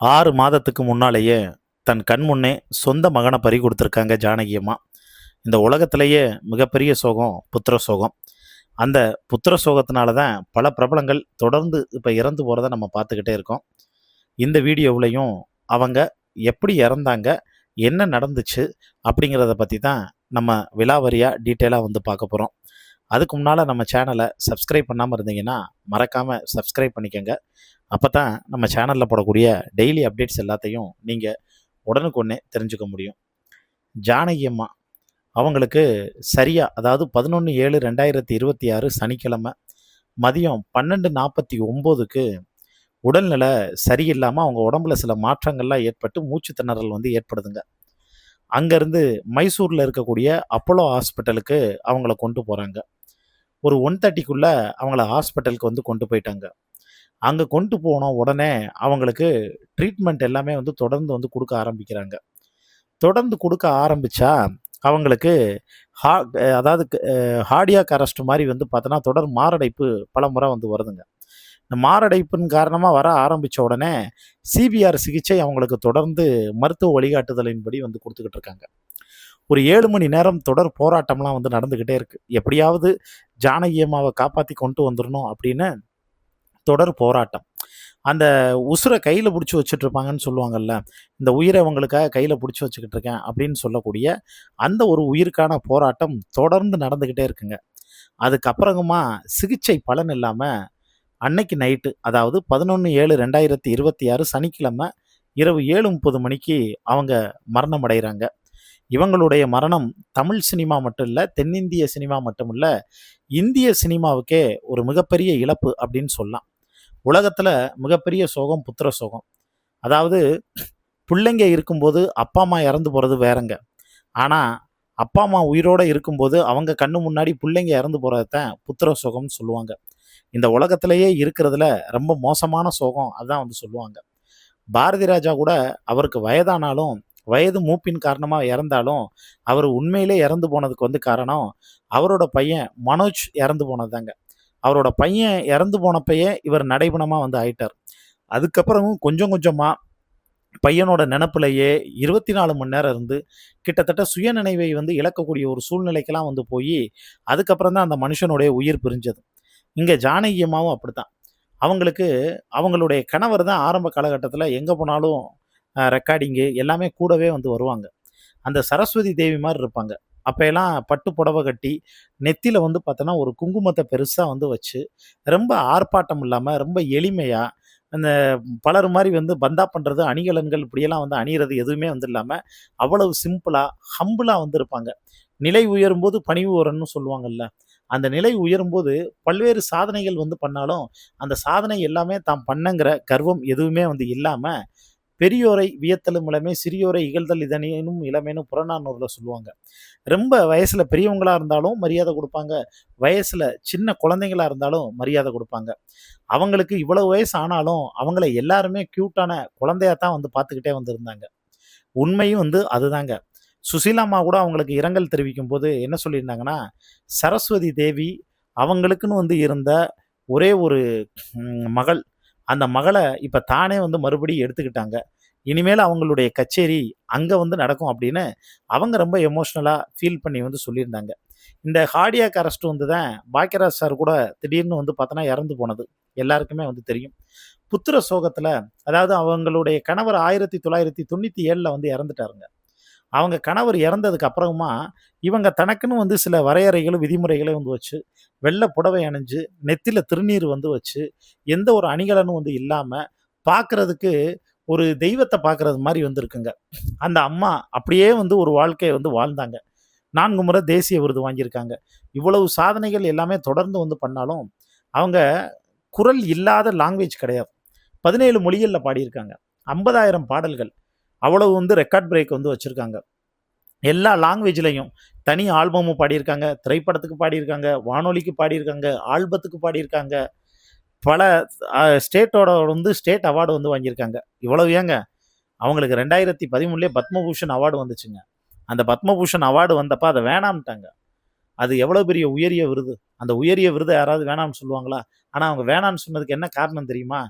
6 மாதத்துக்கு முன்னாலேயே தன் கண் முன்னே சொந்த மகனை பறி கொடுத்துருக்காங்க ஜானகி அம்மா. இந்த உலகத்திலேயே மிகப்பெரிய சோகம் புத்திர சோகம். அந்த புத்திர சோகத்தினால தான் பல பிரபலங்கள் தொடர்ந்து இப்போ இறந்து போகிறத நம்ம பார்த்துக்கிட்டே இருக்கோம். இந்த வீடியோவிலையும் அவங்க எப்படி இறந்தாங்க, என்ன நடந்துச்சு அப்படிங்கிறத பற்றி தான் நம்ம விலாவரியாக டீட்டெயிலாக வந்து பார்க்க போகிறோம். அதுக்கு முன்னால் நம்ம சேனலை சப்ஸ்கிரைப் பண்ணாமல் இருந்தீங்கன்னா மறக்காமல் சப்ஸ்கிரைப் பண்ணிக்கோங்க. அப்போ தான் நம்ம சேனலில் போடக்கூடிய டெய்லி அப்டேட்ஸ் எல்லாத்தையும் நீங்கள் உடனுக்குடனே தெரிஞ்சுக்க முடியும். ஜானகி அம்மா அவங்களுக்கு சரியாக, அதாவது 11/7/2026 சனிக்கிழமை மதியம் 12:49க்கு உடல்நிலை சரியில்லாமல் அவங்க உடம்புல சில மாற்றங்கள்லாம் ஏற்பட்டு மூச்சு திணறல் வந்து ஏற்படுதுங்க. அங்கேருந்து மைசூரில் இருக்கக்கூடிய அப்போலோ ஹாஸ்பிட்டலுக்கு அவங்கள கொண்டு போகிறாங்க. ஒரு 1:30க்குள்ளே அவங்கள ஹாஸ்பிட்டலுக்கு வந்து கொண்டு போயிட்டாங்க. அங்கே கொண்டு போன உடனே அவங்களுக்கு ட்ரீட்மெண்ட் எல்லாமே வந்து தொடர்ந்து வந்து கொடுக்க ஆரம்பிக்கிறாங்க. தொடர்ந்து கொடுக்க ஆரம்பித்தா அவங்களுக்கு ஹா அதாவது ஹார்டியாக் அரெஸ்ட் மாதிரி வந்து பார்த்தோன்னா தொடர் மாரடைப்பு பல முறை வந்து வருதுங்க. இந்த மாரடைப்பின் காரணமாக வர ஆரம்பித்த உடனே சிபிஆர் சிகிச்சை அவங்களுக்கு தொடர்ந்து மருத்துவ வழிகாட்டுதலின்படி வந்து கொடுத்துக்கிட்டு இருக்காங்க. ஒரு 7 மணி நேரம் தொடர் போராட்டம்லாம் வந்து நடந்துக்கிட்டே இருக்குது. எப்படியாவது ஜானகி அம்மாவை காப்பாற்றி கொண்டு வந்துடணும் அப்படின்னு தொடர் போராட்டம். அந்த உசுரை கையில் பிடிச்சி வச்சுட்ருப்பாங்கன்னு சொல்லுவாங்கல்ல, இந்த உயிரை அவங்களுக்காக கையில் பிடிச்சி வச்சுக்கிட்டு இருக்கேன் அப்படின்னு சொல்லக்கூடிய அந்த ஒரு உயிருக்கான போராட்டம் தொடர்ந்து நடந்துக்கிட்டே இருக்குங்க. அதுக்கப்புறமா சிகிச்சை பலன் இல்லாமல் அன்னைக்கு நைட்டு, அதாவது 11/7/2026 சனிக்கிழமை இரவு 7:30 மணிக்கு அவங்க மரணம் அடைகிறாங்க. இவங்களுடைய மரணம் தமிழ் சினிமா மட்டும் இல்லை, தென்னிந்திய சினிமா மட்டும் இல்லை, இந்திய சினிமாவுக்கே ஒரு மிகப்பெரிய இழப்பு அப்படின்னு சொல்லலாம். உலகத்தில் மிகப்பெரிய சோகம் புத்திர சோகம். அதாவது பிள்ளைங்க இருக்கும்போது அப்பா அம்மா இறந்து போகிறது வேறங்க. ஆனால் அப்பா அம்மா உயிரோடு இருக்கும்போது அவங்க கண்ணு முன்னாடி பிள்ளைங்க இறந்து போகிறது தான் புத்திர சோகம்னு சொல்லுவாங்க. இந்த உலகத்திலேயே இருக்கிறதுல ரொம்ப மோசமான சோகம் அதுதான் வந்து சொல்லுவாங்க. பாரதி ராஜா கூட அவருக்கு வயதானாலும், வயது மூப்பின் காரணமாக இறந்தாலும், அவர் உண்மையிலே இறந்து போனதுக்கு வந்து காரணம் அவரோட பையன் மனோஜ் இறந்து போனது தாங்க. அவரோட பையன் இறந்து போனப்பயே இவர் நடைபணமாக வந்து ஆயிட்டார். அதுக்கப்புறமும் கொஞ்சம் கொஞ்சமாக பையனோட நினப்பிலேயே 24 மணி நேரம் இருந்து கிட்டத்தட்ட சுயநினைவை வந்து இழக்கக்கூடிய ஒரு சூழ்நிலைக்கெல்லாம் வந்து போய் அதுக்கப்புறம் தான் அந்த மனுஷனுடைய உயிர் பிரிஞ்சது. இங்கே ஜானகி அம்மாவும் அப்படித்தான். அவங்களுக்கு அவங்களுடைய கணவர் தான் ஆரம்ப காலகட்டத்தில் எங்கே போனாலும் ரெக்கார்டிங்கு எல்லாமே கூடவே வந்து வருவாங்க. அந்த சரஸ்வதி தேவி மாதிரி இருப்பாங்க. அப்போயெல்லாம் பட்டு புடவை கட்டி நெத்தியில் வந்து பார்த்தோன்னா ஒரு குங்குமத்தை பெருசாக வந்து வச்சு ரொம்ப ஆர்ப்பாட்டம் இல்லாமல் ரொம்ப எளிமையாக அந்த பலர் மாதிரி வந்து பந்தா பண்ணுறது அணிகலன்கள் இப்படியெல்லாம் வந்து அணிகிறது எதுவுமே வந்து இல்லாமல் அவ்வளவு சிம்பிளாக ஹம்பிளாக வந்து இருப்பாங்க. நிலை உயரும்போது பணிவு வரணும்னு சொல்லுவாங்கல்ல, அந்த நிலை உயரும்போது பல்வேறு சாதனைகள் வந்து பண்ணாலும் அந்த சாதனை எல்லாமே தான் பண்ணங்கிற கர்வம் எதுவுமே வந்து இல்லாமல் பெரியோரை வியத்தலும் இளமை, சிறியோரை இகழ்தல் இதனேனும் இளமேனும் புறநானூரில் சொல்லுவாங்க. ரொம்ப வயசில் பெரியவங்களா இருந்தாலும் மரியாதை கொடுப்பாங்க, வயசில் சின்ன குழந்தைங்களா இருந்தாலும் மரியாதை கொடுப்பாங்க. அவங்களுக்கு இவ்வளவு வயசு ஆனாலும் அவங்கள எல்லாருமே க்யூட்டான குழந்தையா தான் வந்து பார்த்துக்கிட்டே வந்திருந்தாங்க. உண்மையும் வந்து அதுதாங்க. சுசீலாம்மா கூட அவங்களுக்கு இரங்கல் தெரிவிக்கும் போது என்ன சொல்லியிருந்தாங்கன்னா, சரஸ்வதி தேவி அவங்களுக்குன்னு வந்து இருந்த ஒரே ஒரு மகள், அந்த மகளை இப்போ தானே வந்து மறுபடியும் எடுத்துக்கிட்டாங்க. இனிமேல் அவங்களுடைய கச்சேரி அங்கே வந்து நடக்கும் அப்படின்னு அவங்க ரொம்ப எமோஷ்னலாக ஃபீல் பண்ணி வந்து சொல்லியிருந்தாங்க. இந்த ஹார்டியாக் அரெஸ்ட் வந்து தான் பாக்யராஜ் சார் கூட திடீர்னு வந்து பார்த்தோன்னா இறந்து போனது எல்லாருக்குமே வந்து தெரியும். புத்திர சோகத்தில், அதாவது அவங்களுடைய கணவர் 1997 வந்து இறந்துட்டாருங்க. அவங்க கணவர் இறந்ததுக்கு அப்புறமா இவங்க தனக்குன்னு வந்து சில வரையறைகளும் விதிமுறைகளும் வந்து வச்சு வெள்ளை புடவை அணிஞ்சு நெத்தியில் திருநீர் வந்து வச்சு எந்த ஒரு அணிகலனும் வந்து இல்லாமல் பார்க்குறதுக்கு ஒரு தெய்வத்தை பார்க்குறது மாதிரி வந்து இருக்குங்க. அந்த அம்மா அப்படியே வந்து ஒரு வாழ்க்கையை வந்து வாழ்ந்தாங்க. 4 முறை தேசிய விருது வாங்கியிருக்காங்க. இவ்வளவு சாதனைகள் எல்லாமே தொடர்ந்து வந்து பண்ணாலும் அவங்க குரல் இல்லாத லாங்குவேஜ் கிடையாது. 17 மொழிகளில் பாடியிருக்காங்க. 50,000 பாடல்கள். அவ்வளவு வந்து ரெக்கார்ட் பிரேக் வந்து வச்சுருக்காங்க. எல்லா லாங்குவேஜ்லேயும் தனி ஆல்பமும் பாடியிருக்காங்க, திரைப்படத்துக்கு பாடியிருக்காங்க, வானொலிக்கு பாடியிருக்காங்க, ஆல்பத்துக்கு பாடியிருக்காங்க. பல ஸ்டேட்டோட வந்து ஸ்டேட் அவார்டு வந்து வாங்கியிருக்காங்க. இவ்வளவு ஏங்க, அவங்களுக்கு 2013 பத்மபூஷன் அவார்டு வந்துச்சுங்க. அந்த பத்மபூஷன் அவார்டு வந்தப்போ அதை வேணாம்ட்டாங்க. அது எவ்வளோ பெரிய உயரிய விருது. அந்த உயரிய விருதை யாராவது வேணாம்னு சொல்லுவாங்களா? ஆனால் அவங்க வேணான்னு சொன்னதுக்கு என்ன காரணம் தெரியுமா?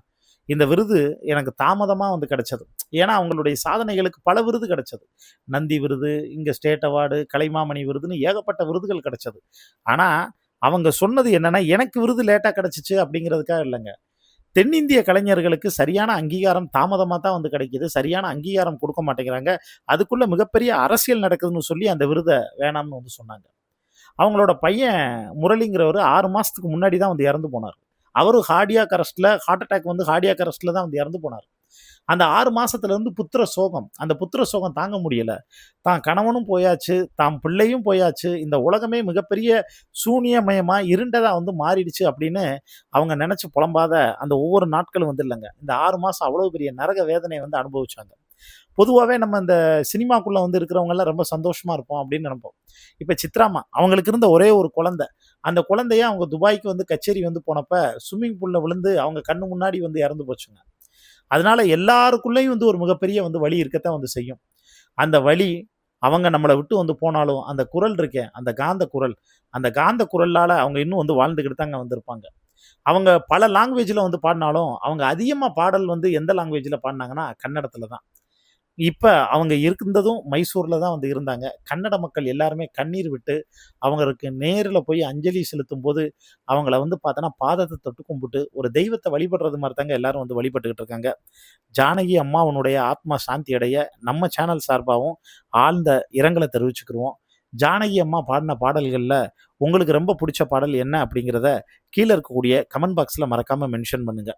இந்த விருது எனக்கு தாமதமாக வந்து கிடைச்சது. ஏன்னா அவங்களுடைய சாதனைகளுக்கு பல விருது கிடைச்சது. நந்தி விருது, இங்கே ஸ்டேட் அவார்டு, கலைமாமணி விருதுன்னு ஏகப்பட்ட விருதுகள் கிடைச்சது. ஆனால் அவங்க சொன்னது என்னன்னா, எனக்கு விருது லேட்டாக கிடைச்சிச்சு அப்படிங்கிறதுக்காக இல்லைங்க. தென்னிந்திய கலைஞர்களுக்கு சரியான அங்கீகாரம் தாமதமாக தான் வந்து கிடைக்குது. சரியான அங்கீகாரம் கொடுக்க மாட்டேங்கிறாங்க. அதுக்குள்ள மிகப்பெரிய அரசியல் நடக்குதுன்னு சொல்லி அந்த விருதை வேணாம்னு வந்து சொன்னாங்க. அவங்களோட பையன் முரளிங்கிறவர் 6 மாசத்துக்கு முன்னாடி தான் வந்து இறந்து போனார். அவரும் ஹார்ட் அட்டாக் வந்து கார்டியாக் அரெஸ்ட்ல தான் வந்து இறந்து போனார். அந்த 6 மாசத்துல இருந்து புத்திர சோகம். அந்த புத்திர சோகம் தாங்க முடியல. தான் கணவனும் போயாச்சு, தாம் பிள்ளையும் போயாச்சு. இந்த உலகமே மிகப்பெரிய சூனியமயமா, இருண்டதா வந்து மாறிடுச்சு அப்படின்னு அவங்க நினைச்சு புலம்பாத அந்த ஒவ்வொரு நாட்களும் வந்து இல்லைங்க. இந்த 6 மாசம் அவ்வளவு பெரிய நரக வேதனையை வந்து அனுபவிச்சாங்க. பொதுவாவே நம்ம இந்த சினிமாக்குள்ள வந்து இருக்கிறவங்கலாம் ரொம்ப சந்தோஷமா இருப்போம் அப்படின்னு நினைப்போம். இப்ப சித்ராம்மா, அவங்களுக்கு இருந்த ஒரே ஒரு குழந்தை. அந்த குழந்தைய அவங்க துபாய்க்கு வந்து கச்சேரி வந்து போனப்ப ஸ்விம்மிங் பூல்ல விழுந்து அவங்க கண்ணு முன்னாடி வந்து இறந்து போச்சுங்க. அதனால எல்லாருக்குள்ளேயும் வந்து ஒரு மிகப்பெரிய வந்து வலி இருக்கத்தான் வந்து செய்யும். அந்த வலி அவங்க நம்மளை விட்டு வந்து போனாலும் அந்த குரல் இருக்கே, அந்த காந்த குரல், அந்த காந்த குரலால அவங்க இன்னும் வந்து வாழ்ந்துக்கிட்டு தாங்க வந்திருப்பாங்க. அவங்க பல லாங்குவேஜ்ல வந்து பாடினாலும் அவங்க அதிகமா பாடல் வந்து எந்த லாங்குவேஜ்ல பாடினாங்கன்னா கன்னடத்துல தான். இப்ப அவங்க இருந்ததும் மைசூர்ல தான் வந்து இருந்தாங்க. கன்னட மக்கள் எல்லாருமே கண்ணீர் விட்டு, அவங்களுக்கு நேர்ல போய் அஞ்சலி செலுத்தும்போது, அவங்கள வந்து பார்த்தோன்னா, பாதத்த தொட்டு கும்பிட்டு, ஒரு தெய்வத்த வழிபடுறது மாரி தாங்க எல்லாரும் வந்து வழிபட்டுக்கிட்டு இருக்காங்க. ஜானகி அம்மாவனுடைய ஆத்மா சாந்தி அடைய, நம்ம சேனல் சார்பாவும் ஆழ்ந்த இரங்கல தெரிவிச்சுக்கிருவோம். ஜானகி அம்மா பாடின பாடல்கள்ல, உங்களுக்கு ரொம்ப புடிச்ச பாடல் என்ன அப்படிங்கிறத, கீழ இருக்கக்கூடிய கமெண்ட் பாக்ஸ்ல மறக்காம மென்ஷன் பண்ணுங்க.